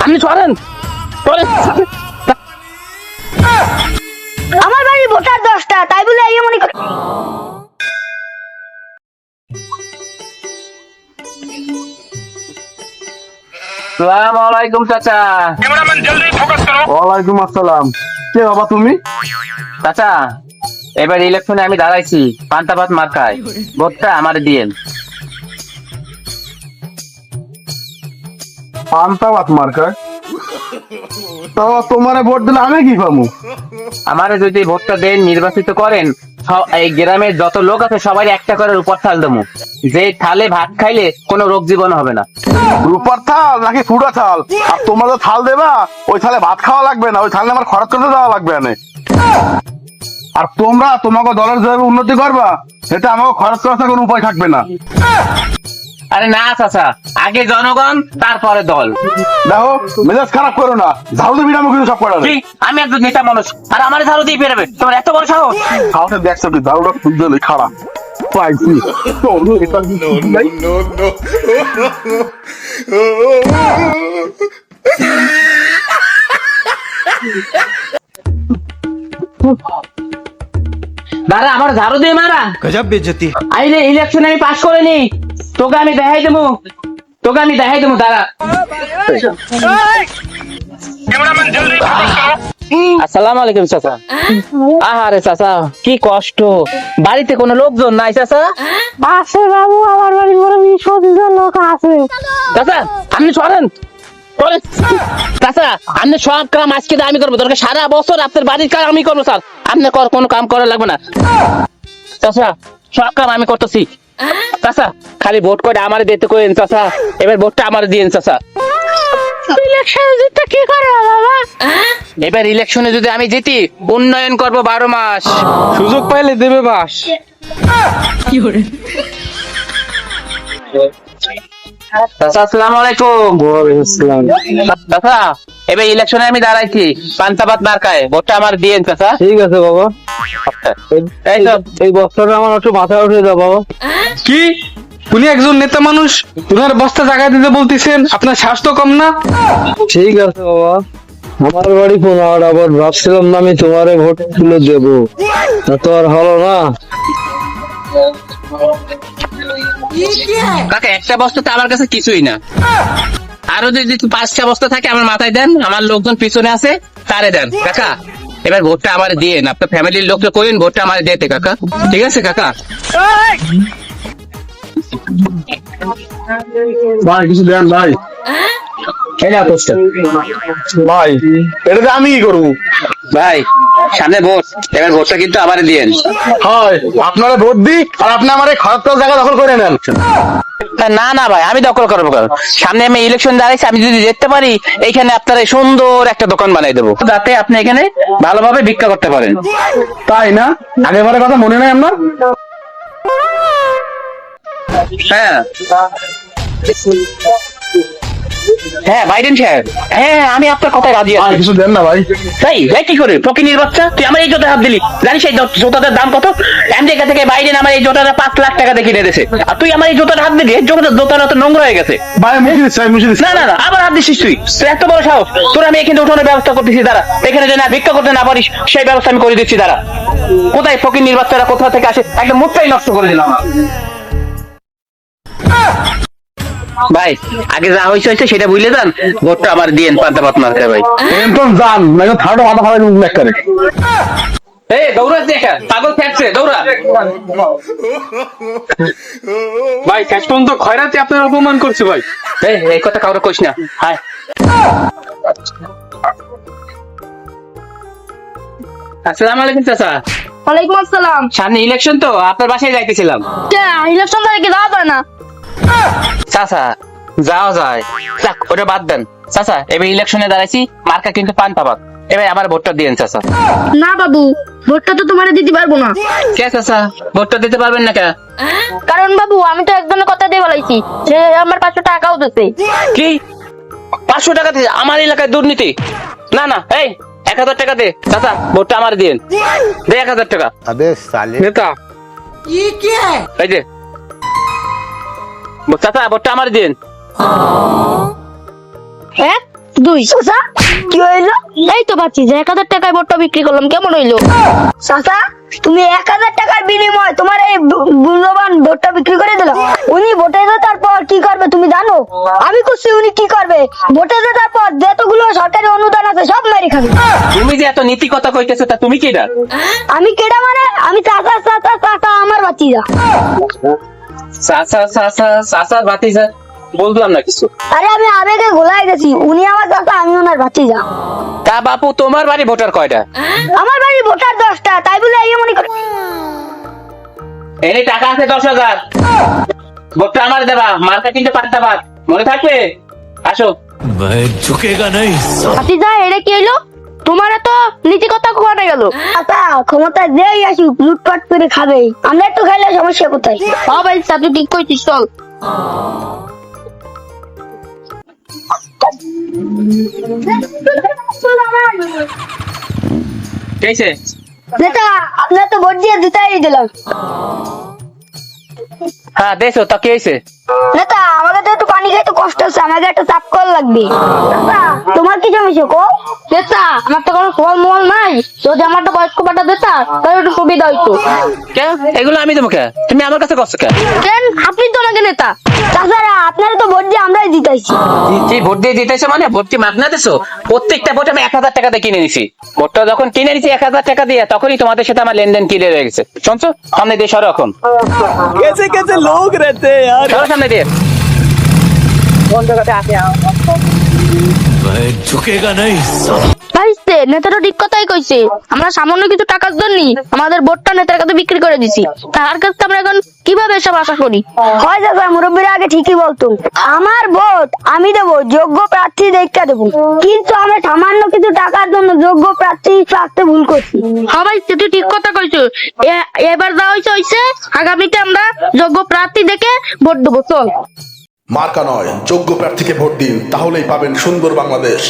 আপনি সরেন। আমার বাড়ি ভোটার 10টা, তাই বলে এই মনে করে। সালাম আলাইকুম চাচা। ওয়ালাইকুম আসসালাম। কে বাবা তুমি? চাচা, এবার ইলেকশনে আমি দাঁড়াইছি পান্তাভাত মার্কায়, ভোটটা আমার দিয়েন। পান্তাভাত মার্কায়? তো তোমারে ভোট দিলে আমি কি পাবো? আমারে যদি ভোটটা দেন, নির্বাচিত করেন, এই গ্রামের যত লোক আছে সবাই একটা করে উপর থাল দেবো, যে থালে ভাত খাইলে কোনো রোগ জীবন হবে না। রূপার থাল নাকি ফুটা থাল? আর তোমরা যে থাল দেবা ওই থালে ভাত খাওয়া লাগবে না, ওই থালে আমার খরচ করতে দেওয়া লাগবে না। আর তোমরা তোমাকে দলের যেভাবে উন্নতি করবা সেটা আমাকে খরচ করার কোনো উপায় থাকবে না। আরে না চাচা, আগে জনগণ তারপরে দল। দেখো মেজাজ খারাপ করো না, ঝাড়ু দিবি না আমি কিন্তু সব করা কি? আমি একজন নেতা মানুষ আর আমার ঝাড়ু দিয়ে বেরোবে? তোমার এত বড় সাহস? খাওয়াতে দেখছো কি ঝাড়ুটা খুঁজতে হলে খারাপ পাইছি। দাঁড়া, আমার ঝাড়ু দিয়ে মারা। गजब बेइज्जती। আইলে ইলেকশনে আমি পাস করে নি, তোকে আমি দেখাই দেবো, দাঁড়া। আসসালামু আলাইকুম চাচা। আহারে চাচা, কি কষ্ট, বাড়িতে কোনো লোকজন নাই চাচা? আছে বাবু, আমার বাড়ি বড় 20-25 লোক আছে। চাচা আপনি সরেন। চাচা আপনি সব কাম আজকে আমি করবো, দরকার সারা বছর আপনার বাড়ির কাজ আমি করবো স্যার, আপনার কোনো কাম করা লাগবে না চাচা, সব কাম আমি করতেছি। চাচা খালি ভোট করে আমারে দিতে করেন চাচা, এবার ভোটটা আমারে দিয়েন চাচা। ইলেকশনে জিততে কি করে বাবা? এবার ইলেকশনে যদি আমি জিতি, উন্নয়ন করব 12 মাস, সুযোগ পাইলে দেবে বাস। চাচা আসসালামু আলাইকুম। চাচা এবার ইলেকশনে আমি দাঁড়াইছি পান্তাভাত মার্কায়, ভোটটা আমার দিয়েন চাচা। ঠিক আছে বাবা, এই তো এই বস্তাটা আমার একটু মাথায় উঠে দাও বাবা। কি? উনি একজন নেতা মানুষ, উনার বস্তা জায়গা দিতে বলতেছেন? আপনার স্বাস্থ্য কম না? ঠিক আছে বাবা, আমার বাড়ি পোনাওয়াট, আবার ভাবছিলাম না আমি তোমারে ভোট তুলে দেবো, তা তো আর হলো না। কাকা একটা বস্তা তো আমার কাছে কিছুই না, আরো যদি 5টা বস্তা থাকে আমার মাথায় দেন, আমার লোকজন পিছনে আছে তারে দেন কাকা। এবার ভোটটা আমার দিয়েন, আপনার ফ্যামিলির লোককে করেন ভোটটা আমার দিতে কাকা, ঠিক আছে কাকা? ভাই কিছু দেন ভাই। এই না পোস্টার ভাই এটাতে আমি কি করবো? ভাই, সামনে ভোট, এবার ভোটটা কিন্তু আবার দিয়েন। হয় আপনারা ভোট দিক আর আপনি আমার এই খরচ জায়গা দখল করে নেন। না না ভাই, আমি দখল করবো কারণ সামনে আমি ইলেকশন দাঁড়াইছি, আমি যদি যেতে পারি এইখানে আপনার এই সুন্দর একটা দোকান বানাই দেবো, যাতে আপনি এখানে ভালোভাবে ভিক্ষা করতে পারেন। তাই না? আগেবারের কথা মনে নেই আপনার? হ্যাঁ হ্যাঁ বাইডেন সাহেব, হ্যাঁ আমি আপনার কথায় রাজি ভাই আছি। কিছু দেন না ভাই। তাই ভাই কি করে ফকিনির বাচ্চা, তুই আমার এই জোতা হাত দিলি, জানিস এই জোতাটার দাম কত? আমেরিকা থেকে বাইডেন আমার এই জোতাটা 5 লাখ টাকা দিয়ে কিনে দিয়েছে, আর তুই আমার এই জোতাটা হাত দিলি, জোতাটা তো নোংরা হয়ে গেছে। ভাই মুখে দিচ্ছি, মুখে দিচ্ছি। না না না, আবার হাত দিচ্ছিস তুই, তুই এত বড় সাহস, তোর আমি এখানে উঠানোর ব্যবস্থা করতেছি, দাঁড়া, এখানে যদি না ভিক্ষা করতে না পারিস সেই ব্যবস্থা আমি করে দিচ্ছি, দাঁড়া। কোথায় ফকিনির বাচ্চারা কোথা থেকে আসে, একদম মুখটাই নষ্ট করে দিলাম। ভাই আগে যা হয়েছে সেটা বুঝলে যান, ভোটটা আমার দিয়েন পান্তাভাত মার্কায় ভাই। একদম জান না, থার্ড মাথা ফাটা মুখ করে। এই দৌড়া দেখা, পাগল ফেটছে, দৌড়া। ভাই শেষ পর্যন্ত খয়রাতি আপনার অপমান করছে ভাই। এই কথা কাউরে কইস না। হায় আসসালামু আলাইকুম চাচা। ওয়ালাইকুম আসসালাম। সামনে ইলেকশন তো আপনার বাসায় যাইতেছিলাম। কে ইলেকশন করে কি যাওয়া যায় না? চাচা যাওয়া যায়, যাক ওটা বাদ দেন। চাচা এবার ইলেকশনে দাঁড়াইছি, মার্কা কিন্তু পান্তাভাত, এবার আমার ভোটটা দিয়েন চাচা। না বাবু, ভোটটা তো তোমারে দিতে পারবো না। কে চাচা, ভোটটা দিতে পারবেন না কে? কারণ বাবু আমি তো একজনের কথা দিয়ে বলাইছি, সে আমার 500 টাকাও দিছে। কি 500 টাকা দিয়ে আমার এলাকায় দুর্নীতি? না না, এই 1000 টাকা দে চাচা, ভোটটা আমার দিয়েন, দে 1000 টাকা। নেতা এই যে চাচা, ভোটটা আমার দিয়েন। হ্যাঁ 2 চাচা কি হইলো? এই তো পাচ্ছি যে 1000 টাকায় ভোটটা বিক্রি করলাম, কেমন হইলো? চাচা তুমি 1000 টাকার বিনিময়ে তোমার এই মূল্যবান ভোটটা বিক্রি করে দিলা। উনি ভোটে জেতার পর কি করবে তুমি জানো? আমি করছি উনি কি করবে? ভোটে জেতার পর যতগুলো সরকারি অনুদান আছে সব মেরে খাবে। তুমি যে এত নীতি কথা কইতেছো তা তুমি কিডা? আমি কেডা মানে আমি চাচা চাচা চাচা আমার বাচ্চিরা। চাচার ভাতিজা বললাম না কিছু। আরে আমি আবেগে গোলাই গেছি, উনি আমার চাচা আমি ওনার বাচ্চিরা। তা বাপু তোমার বাড়ি ভোটার কয়টা? আমার বাড়ি ভোটার 10টা, তাই বলে এই মনে করে এনে টাকা আছে 10,000, ভোটটা আমার দেবা, মার্কা কিন্তু পাল্টা বাদ, মনে থাকবে। আসো। বাচ্চিরা এটা কি হইলো? তোমার এত নীতি কথা কোয়ানে গেল? চাচা ক্ষমতা যেই আসুক লুটপাট করে খাবে, আমরা একটু খাইলে সমস্যা কোথায়? হ্যাঁ ভাই তুই ঠিক কইছিস, চল। কেছে নেতা আপনার তো ভোট দিয়ে দিতেই দিলাম। হ্যাঁ দেছো তা কেছে? নেতা আমাকে তো একটু পানি খাইতে কষ্ট হচ্ছে, আমাকে একটা চাপ কল লাগবে। নেতা তোমার কি সমস্যা কো? নেতা আমার তো কোনো ফল মল নাই, যদি আমার একটা বয়স্ক বাটা দিতা তাহলে একটু সুবিধা হইতো। কে এগুলো আমি দেবো কে? তুমি আমার কাছে কষ্ট কে? কেন আপনি তো আমাকে নেতা। চাচারা আপনারা তো ভোট দিয়ে আমরাই জিতাইছি। কি ভোট দিয়ে জিতেছো মানে? ভোট কি মাগনা দেছো? প্রত্যেকটা ভোট আমি 1000 টাকা দিয়ে কিনে নিছি। ভোটটা যখন কিনে নিছি 1000 টাকা দিয়ে, তখনই তোমাদের সাথে আমার লেনদেন ক্লিয়ার হয়ে গেছে। শুনছো? সামনে দিয়ে সরো এখন। कैसे कैसे लोग रहते हैं यार। সরো সামনে দিয়ে। ভাইস্তে নেতাটা ঠিক কথাই কইছে, আমরা সামান্য কিছু টাকার জন্য আমাদের ভোটটা নেতার কাছে বিক্রি করে দিছি, তার কাছে আমরা এখন কিভাবে এসব আশা করি? হয় দাদা মুরব্বীরা আগে ঠিকই বলতো, আমার ভোট আমি দেবো, যোগ্য প্রার্থী দেখতে দেবো, কিন্তু আমরা সামান্য কিছু টাকার জন্য যোগ্য প্রার্থী রাখতে ভুল করছি। হ্যাঁ ভাই তুই ঠিক কথা কইছো, এবার যা হইছে আগামীতে আমরা যোগ্য প্রার্থী দেখে ভোট দেবো, চল। মার্কা নয়, যোগ্য প্রার্থীকে ভোট দিন, তাহলেই পাবেন সুন্দর বাংলাদেশ।